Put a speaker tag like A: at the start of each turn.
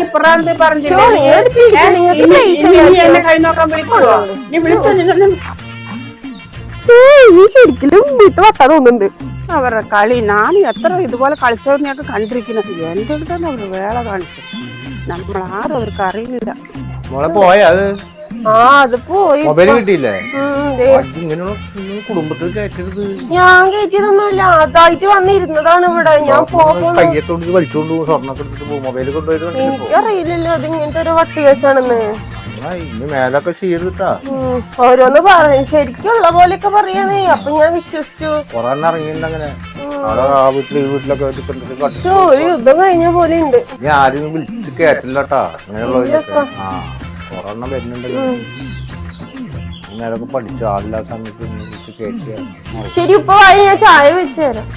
A: ഇപ്പറാന്ത് പറഞ്ഞു
B: നിങ്ങൾക്ക്
A: കൈ നോക്കാൻ വിളിക്കുവോ? നീ വിളിച്ചോ?
B: ശരിക്കും വീട്ട് വട്ടാ തോന്നുന്നുണ്ട്
A: അവരുടെ കളി. ഞാൻ എത്ര ഇതുപോലെ കളിച്ചോന്നെയൊക്കെ കണ്ടിരിക്കുന്നത്. എന്റെ അടുത്താണ് അവർ വേള കാണിച്ചത്. നമ്മളാരും അവർക്ക് അറിയില്ല.
B: അത് പോയി.
C: കുടുംബത്തിൽ കയറ്റരുത്.
B: ഞാൻ കയറ്റിയതൊന്നുമില്ല, അതായിട്ട് വന്നിരുന്നതാണ് ഇവിടെ. ഞാൻ
C: വലിച്ചോണ്ട് സ്വർണ്ണൊക്കെ എടുത്തിട്ട് മൊബൈൽ കൊണ്ടുപോയത്
B: എനിക്കറിയില്ലല്ലോ അത് ഇങ്ങനത്തെ ഒരു വട്ട് കേസാണെന്ന്.
C: ഇനി മേലൊക്കെ ചെയ്യരുതാ.
B: ഓരോന്ന് പറയും, ശരിക്കുള്ള പോലെയൊക്കെ പറയാന്നേ. അപ്പൊ ഞാൻ വിശ്വസിച്ചു.
C: കൊറേ ഇറങ്ങിയിട്ടുണ്ട് അങ്ങനെ. വീട്ടില് ഈ വീട്ടിലൊക്കെ
B: ഒരു യുദ്ധം കഴിഞ്ഞ പോലെ ഉണ്ട്.
C: ഞാൻ ആരും വിളിച്ച് കേട്ടില്ലട്ടാ അങ്ങനെയുള്ളവരൊക്കെ. കൊറോണ വരുന്നുണ്ട്. മേലൊക്കെ പഠിച്ചു ആളില്ലാത്ത സമയത്ത് വിളിച്ച് കേട്ടിയ.
B: ശരി, ഇപ്പൊ ഞാൻ ചായ വെച്ച് തരാം.